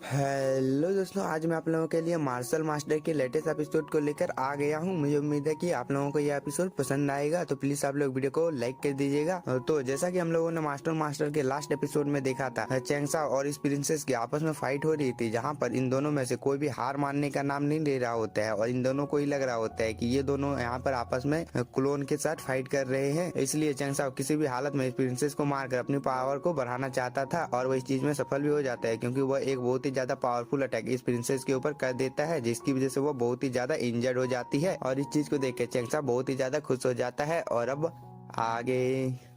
Hello दोस्तों, आज मैं आप लोगों के लिए मार्शल मास्टर के लेटेस्ट एपिसोड को लेकर आ गया हूं। मुझे उम्मीद है कि आप लोगों को यह एपिसोड पसंद आएगा, तो प्लीज आप लोग वीडियो को लाइक कर दीजिएगा। तो जैसा कि हम लोगों ने मास्टर के लास्ट एपिसोड में देखा था, चैंगसा और इस प्रिंसेस की आपस में फाइट हो रही थी, जहाँ पर इन दोनों में से कोई भी हार मानने का नाम नहीं ले रहा होता है और इन दोनों को ही लग रहा होता है कि ये दोनों यहाँ पर आपस में क्लोन के साथ फाइट कर रहे हैं। इसलिए चैंगसा किसी भी हालत में इस प्रिंसेस को मारकर अपनी पावर को बढ़ाना चाहता था और वो इस चीज में सफल भी हो जाता है, क्योंकि वह एक बहुत ही ज्यादा पावरफुल अटैक इस प्रिंसेस के ऊपर कर देता है, जिसकी वजह से वो बहुत ही ज्यादा इंजर्ड हो जाती है। और इस चीज को देख के चैंगसा बहुत ही ज्यादा खुश हो जाता है। और अब आगे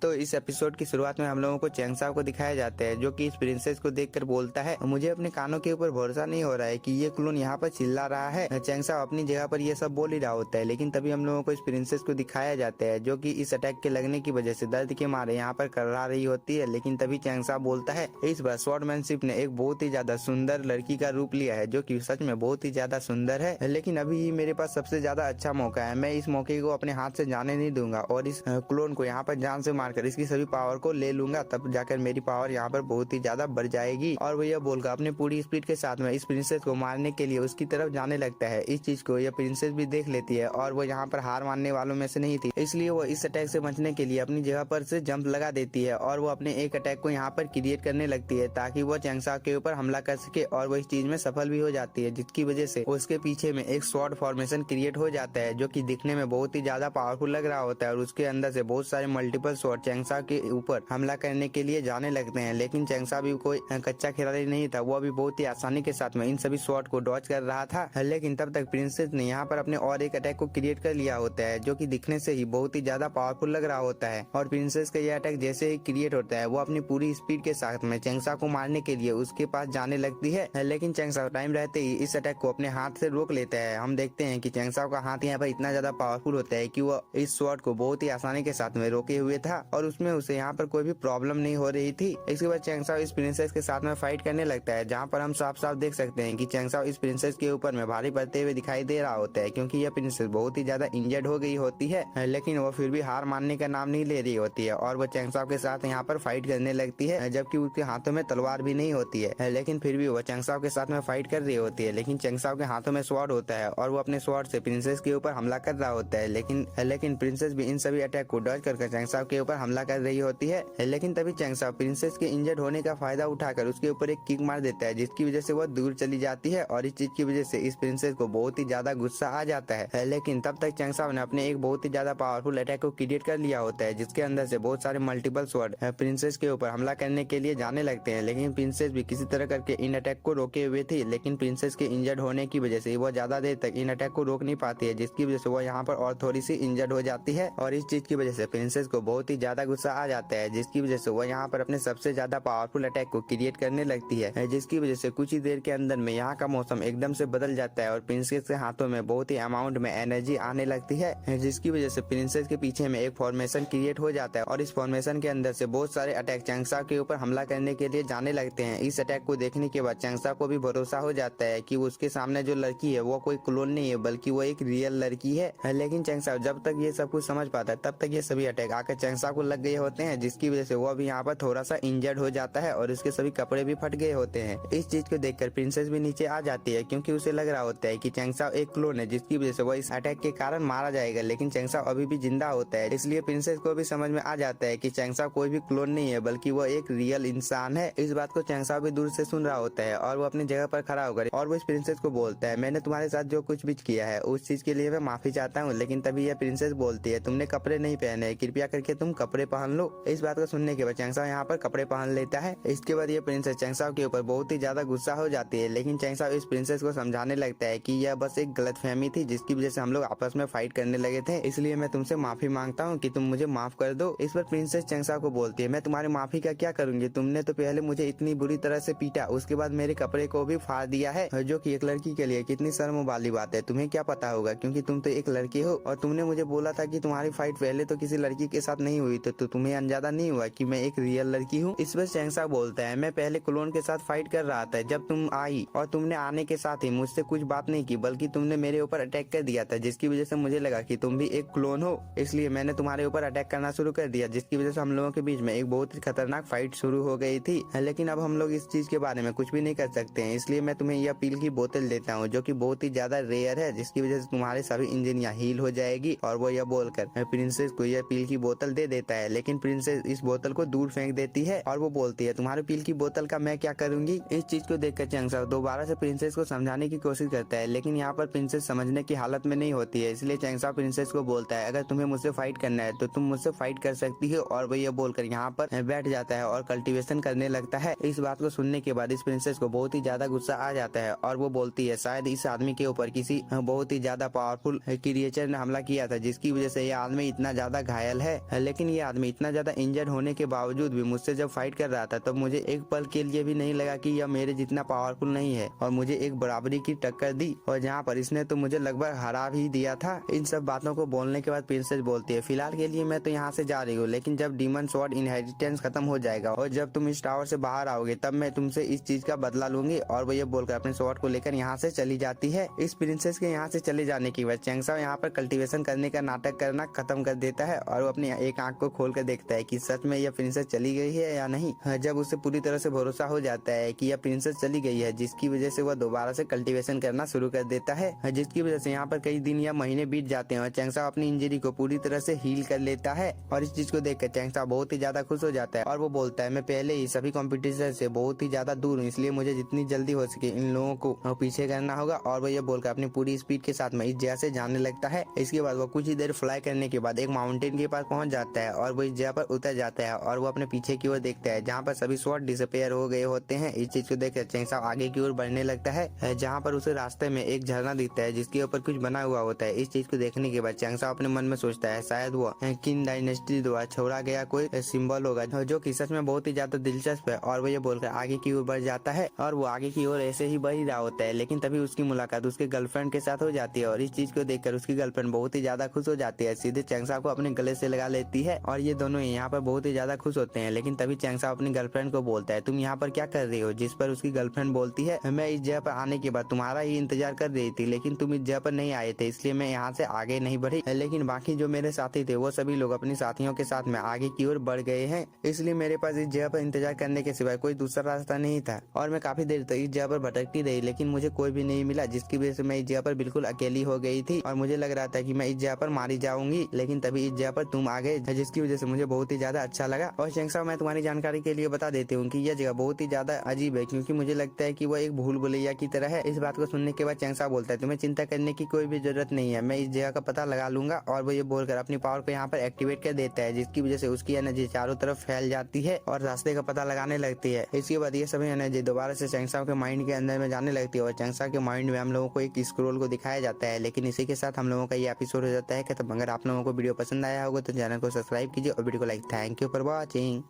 तो इस एपिसोड की शुरुआत में हम लोगों को चैंगसा को दिखाया जाता है, जो कि इस प्रिंसेस को देखकर बोलता है, मुझे अपने कानों के ऊपर भरोसा नहीं हो रहा है कि ये क्लोन यहाँ पर चिल्ला रहा है। चैंगसा अपनी जगह पर ये सब बोल ही रहा होता है, लेकिन तभी हम लोगों को इस प्रिंसेस को दिखाया जाता है, जो कि इस अटैक के लगने की वजह से दर्द के मारे यहाँ पर कररा रही होती है। लेकिन तभी चैंगसा बोलता है, इस बार स्वॉर्डमैनशिप ने एक बहुत ही ज्यादा सुंदर लड़की का रूप लिया है, जो कि सच में बहुत ही ज्यादा सुंदर है, लेकिन अभी मेरे पास सबसे ज्यादा अच्छा मौका है। मैं इस मौके को अपने हाथ से जाने नहीं दूंगा और इस क्लोन को यहाँ पर जान से मारकर इसकी सभी पावर को ले लूंगा, तब जाकर मेरी पावर यहाँ पर बहुत ही ज्यादा बढ़ जाएगी। और वो यह बोलकर अपने पूरी स्पीड के साथ में इस प्रिंसेस को मारने के लिए उसकी तरफ जाने लगता है। इस चीज को यह प्रिंसेस भी देख लेती है और वो यहाँ पर हार मानने वालों में से नहीं थी, इसलिए वो इस अटैक से बचने के लिए अपनी जगह पर से जंप लगा देती है और वो अपने एक अटैक को यहाँ पर क्रिएट करने लगती है, ताकि वो चैंगसा के ऊपर हमला कर सके। और वो इस चीज में सफल भी हो जाती है, जिसकी वजह से उसके पीछे में एक स्वॉर्ड फॉर्मेशन क्रिएट हो जाता है, जो कि दिखने में बहुत ही ज्यादा पावरफुल लग रहा होता है। और उसके अंदर से बहुत सारे मल्टीपल स्वॉर्ड चैंगसा के ऊपर हमला करने के लिए जाने लगते हैं। लेकिन चैंगसा भी कोई कच्चा खिलाड़ी नहीं था, वो भी बहुत ही आसानी के साथ में इन सभी शॉट को डॉज कर रहा था। लेकिन तब तक प्रिंसेस ने यहाँ पर अपने और एक अटैक को क्रिएट कर लिया होता है, जो कि दिखने से ही बहुत ही ज्यादा पावरफुल लग रहा होता है। और प्रिंसेस का यह अटैक जैसे ही क्रिएट होता है, वो अपनी पूरी स्पीड के साथ में चैंगसा को मारने के लिए उसके पास जाने लगती है। लेकिन चैंगसा टाइम रहते ही इस अटैक को अपने हाथ से रोक लेता है। हम देखते हैं कि चैंगसा का हाथ यहाँ पर इतना ज्यादा पावरफुल होता है कि वो इस शॉट को बहुत ही आसानी के साथ में रोके हुए था और उसमें उसे यहाँ पर कोई भी प्रॉब्लम नहीं हो रही थी। इसके बाद चैंगसा इस प्रिंसेस के साथ में फाइट करने लगता है, जहाँ पर हम साफ साफ देख सकते हैं कि चैंगसा इस प्रिंसेस के ऊपर में भारी पड़ते हुए दिखाई दे रहा होता है, क्योंकि यह प्रिंसेस बहुत ही ज्यादा इंजर्ड हो गई होती है। लेकिन वो फिर भी हार मानने का नाम नहीं ले रही होती है और वो चैंगसा के साथ यहाँ पर फाइट करने लगती है, जबकि उसके हाथों में तलवार भी नहीं होती है। लेकिन फिर भी वो चैंगसा के साथ में फाइट कर रही होती है। लेकिन चैंगसा के हाथों में स्वॉर्ड होता है और वो अपने स्वॉर्ड से प्रिंसेस के ऊपर हमला कर रहा होता है। लेकिन प्रिंसेस भी इन सभी अटैक को डॉज करके चैंगसा के ऊपर हमला कर रही होती है। लेकिन तभी चैंगसा प्रिंसेस के इंजर्ड होने का फायदा उठाकर उसके ऊपर एक किक मार देता है, जिसकी वजह से वो दूर चली जाती है। और इस चीज की वजह से इस प्रिंसेस को बहुत ही ज्यादा गुस्सा आ जाता है। लेकिन तब तक चैंगसा ने अपने एक बहुत ही ज्यादा पावरफुल अटैक को क्रिएट कर लिया होता है, जिसके अंदर से बहुत सारे मल्टीपल स्वॉर्ड प्रिंसेस के ऊपर हमला करने के लिए जाने लगते हैं। लेकिन प्रिंसेस भी किसी तरह करके इन अटैक को रोके हुए थी, लेकिन प्रिंसेस के इंजर्ड होने की वजह से वो ज्यादा देर तक इन अटैक को रोक नहीं पाती है, जिसकी वजह से वो यहाँ पर और थोड़ी सी इंजर्ड हो जाती है। और इस चीज की वजह से प्रिंसेस को बहुत ही ज्यादा गुस्सा आ जाता है, जिसकी वजह से वो यहाँ पर अपने सबसे ज्यादा पावरफुल अटैक को क्रिएट करने लगती है, जिसकी वजह से कुछ ही देर के अंदर में यहाँ का मौसम एकदम से बदल जाता है और प्रिंसेस के हाथों में बहुत ही अमाउंट में एनर्जी आने लगती है, जिसकी वजह से प्रिंसेस के पीछे में एक फॉर्मेशन क्रिएट हो जाता है। और इस फॉर्मेशन के अंदर से बहुत सारे अटैक चैंगसा के ऊपर हमला करने के लिए जाने लगते हैं। इस अटैक को देखने के बाद चैंगसा को भी भरोसा हो जाता है कि उसके सामने जो लड़की है वो कोई क्लोन नहीं है, बल्कि वो एक रियल लड़की है। लेकिन चैंगसा जब तक ये सब कुछ समझ पाता है, तब तक ये सभी अटैक आकर चैंगसा को लग गए होते हैं, जिसकी वजह से वो भी यहाँ पर थोड़ा सा इंजर्ड हो जाता है और उसके सभी कपड़े भी फट गए होते हैं। इस चीज को देखकर प्रिंसेस भी नीचे आ जाती है, क्योंकि उसे लग रहा होता है कि चैंगसा एक क्लोन है, जिसकी वजह से वो इस अटैक के कारण मारा जाएगा। लेकिन चैंगसा अभी भी जिंदा होता है, इसलिए प्रिंसेस को भी समझ में आ जाता है कि चैंगसा कोई भी क्लोन नहीं है, बल्कि वो एक रियल इंसान है। इस बात को चैंगसा भी दूर से सुन रहा होता है और वो अपनी जगह पर खड़ा होकर और वो इस प्रिंसेस को बोलता है, मैंने तुम्हारे साथ जो कुछ भी किया है उस चीज के लिए मैं माफी चाहता हूँ। लेकिन तभी यह प्रिंसेस बोलती है, तुमने कपड़े नहीं पहने, कृपया करके तुम कपड़े पहन लो। इस बात को सुनने के बाद चैंगसा यहाँ पर कपड़े पहन लेता है। इसके बाद ये प्रिंसेस चैंगसा के ऊपर बहुत ही ज्यादा गुस्सा हो जाती है। लेकिन चैंगसा इस प्रिंसेस को समझाने लगता है कि यह बस एक गलतफहमी थी, जिसकी वजह से हम लोग आपस में फाइट करने लगे थे, इसलिए मैं तुमसे माफी मांगता हूँ कि तुम मुझे माफ कर दो। इस पर प्रिंसेस चैंगसा को बोलती है, मैं तुम्हारी माफी का क्या करूंगी, तुमने तो पहले मुझे इतनी बुरी तरह से पीटा, उसके बाद मेरे कपड़े को भी फाड़ दिया है, जो कि एक लड़की के लिए कितनी शर्म वाली बात है। तुम्हें क्या पता होगा, क्योंकि तुम तो एक लड़की हो और तुमने मुझे बोला था कि तुम्हारी फाइट पहले तो किसी लड़की के साथ नहीं नहीं हुई तो तुम्हें अंदाजा नहीं हुआ कि मैं एक रियल लड़की हूँ। इस पर चैंगसा बोलता है, मैं पहले क्लोन के साथ फाइट कर रहा था जब तुम आई, और तुमने आने के साथ ही मुझसे कुछ बात नहीं की बल्कि तुमने मेरे ऊपर अटैक कर दिया था, जिसकी वजह से मुझे लगा कि तुम भी एक क्लोन हो, इसलिए मैंने तुम्हारे ऊपर अटैक करना शुरू कर दिया, जिसकी वजह से हम लोगों के बीच में एक बहुत ही खतरनाक फाइट शुरू हो गई थी। लेकिन अब हम लोग इस चीज के बारे में कुछ भी नहीं कर सकते हैं, इसलिए मैं तुम्हें यह पील की बोतल देता हूँ जो कि बहुत ही ज्यादा रेयर है, जिसकी वजह से तुम्हारे सभी इंजन यहाँ हील हो जाएगी। और वो यह बोलकर प्रिंसेस को यह पील की बोतल दे देता है, लेकिन प्रिंसेस इस बोतल को दूर फेंक देती है और वो बोलती है, तुम्हारे पील की बोतल का मैं क्या करूंगी। इस चीज को देखकर चैंगसा दोबारा से प्रिंसेस को समझाने की कोशिश करता है, लेकिन यहाँ पर प्रिंसेस समझने की हालत में नहीं होती है, इसलिए चैंगसा प्रिंसेस को बोलता है, अगर तुम्हें मुझसे फाइट करना है तो तुम मुझसे फाइट कर सकती हो। और वो यह बोलकर यहाँ पर बैठ जाता है और कल्टीवेशन करने लगता है। इस बात को सुनने के बाद इस प्रिंसेस को बहुत ही ज्यादा गुस्सा आ जाता है और वो बोलती है, शायद इस आदमी के ऊपर किसी बहुत ही ज्यादा पावरफुल क्रिएचर ने हमला किया था, जिसकी वजह से यह आदमी इतना ज्यादा घायल है। लेकिन ये आदमी इतना ज्यादा इंजर्ड होने के बावजूद भी मुझसे जब फाइट कर रहा था तब मुझे एक पल के लिए भी नहीं लगा कि यह मेरे जितना पावरफुल नहीं है, और मुझे एक बराबरी की टक्कर दी, और जहाँ पर इसने तो मुझे लगभग हरा भी दिया था। इन सब बातों को बोलने के बाद प्रिंसेस बोलती है, फिलहाल के लिए मैं तो यहाँ से जा रही हूँ, लेकिन जब डीमन स्वॉर्ड इनहेरिटेंस खत्म हो जाएगा और जब तुम इस टावर से बाहर आओगे तब मैं तुमसे इस चीज का बदला लूंगी। और वो ये बोलकर अपने स्वॉर्ड को लेकर यहाँ से चली जाती है। इस प्रिंसेस के यहाँ से चले जाने की वजह चैंगसा यहाँ पर कल्टीवेशन करने का नाटक करना खत्म कर देता है और वो अपनी एक आंख को खोल कर देखता है कि सच में यह प्रिंसेस चली गई है या नहीं। जब उसे पूरी तरह से भरोसा हो जाता है कि यह प्रिंसेस चली गई है, जिसकी वजह से वह दोबारा से कल्टीवेशन करना शुरू कर देता है, जिसकी वजह से यहाँ पर कई दिन या महीने बीत जाते हैं और चैंगसा अपनी इंजरी को पूरी तरह से हील कर लेता है। और इस चीज को देखकर चैंगसा बहुत ही ज्यादा खुश हो जाता है और वो बोलता है, मैं पहले ही सभी कॉम्पिटिशन से बहुत ही ज्यादा दूर हूँ, इसलिए मुझे जितनी जल्दी हो सके इन लोगों को पीछे करना होगा। और वो ये बोलकर अपनी पूरी स्पीड के साथ में इस जगह से जाने लगता है। इसके बाद वो कुछ ही देर फ्लाई करने के बाद एक माउंटेन के पास पहुंच जाता है और वो इस जगह पर उतर जाता है और वो अपने पीछे की ओर देखता है जहाँ पर सभी स्वॉर्ड डिसअपेयर हो गए होते हैं। इस चीज को देखकर चैंगसा आगे की ओर बढ़ने लगता है, जहाँ पर उसे रास्ते में एक झरना दिखता है जिसके ऊपर कुछ बना हुआ होता है। इस चीज को देखने के बाद चैंगसा अपने मन में सोचता है, शायद वो किन डायनेस्टी द्वारा छोड़ा गया कोई सिंबल होगा जो कि सच में बहुत ही ज्यादा दिलचस्प है। और वो ये बोलकर आगे की ओर बढ़ जाता है और वो आगे की ओर ऐसे ही बढ़ ही रहा होता है, लेकिन तभी उसकी मुलाकात उसके गर्लफ्रेंड के साथ हो जाती है। और इस चीज को देखकर उसकी गर्लफ्रेंड बहुत ही ज्यादा खुश हो जाती है, सीधे चैंगसा को अपने गले से लगा लेती है और ये दोनों यहाँ पर बहुत ही ज्यादा खुश होते हैं। लेकिन तभी चैंगसा अपनी गर्लफ्रेंड को बोलता है, तुम यहाँ पर क्या कर रही हो। जिस पर उसकी गर्लफ्रेंड बोलती है, मैं इस जगह पर आने के बाद तुम्हारा ही इंतजार कर रही थी, लेकिन तुम इस जगह पर नहीं आए थे, इसलिए मैं यहाँ से आगे नहीं बढ़ी। लेकिन बाकी जो मेरे साथी थे वो सभी लोग अपनी साथियों के साथ में आगे की ओर बढ़ गए हैं, इसलिए मेरे पास इस जगह पर इंतजार करने के सिवाय कोई दूसरा रास्ता नहीं था। और मैं काफी देर तक इस जगह पर भटकती रही, लेकिन मुझे कोई भी नहीं मिला, जिसकी वजह से मैं इस जगह पर बिल्कुल अकेली हो गई थी और मुझे लग रहा था कि मैं इस जगह पर मारी जाऊंगी। लेकिन तभी इस जगह पर तुम आ गए, जिसकी वजह से मुझे बहुत ही ज्यादा अच्छा लगा। और चैंगसा, मैं तुम्हारी जानकारी के लिए बता देती हूँ कि यह जगह बहुत ही ज्यादा अजीब है, क्योंकि मुझे लगता है कि वह एक भूल भुलैया की तरह है। इस बात को सुनने के बाद चैंगसा बोलता है, तुम्हें चिंता करने की कोई भी जरूरत नहीं है, मैं इस जगह का पता लगा लूंगा। और वो ये बोलकर अपनी पावर को यहाँ पर एक्टिवेट कर देता है, जिसकी वजह से उसकी एनर्जी चारों तरफ फैल जाती है और रास्ते का पता लगाने लगती है। इसके बाद ये सभी एनर्जी दोबारा से चैंगसा के माइंड के अंदर में जाने लगती है और चैंगसा के माइंड में हम लोगों को एक स्क्रोल को दिखाया जाता है। लेकिन इसी के साथ हम लोगों का ये एपिसोड हो जाता है। तब अगर आप लोगों को वीडियो पसंद आया होगा तो चैनल को सब्सक्राइब कीजिए और वीडियो को like. Thank you for watching.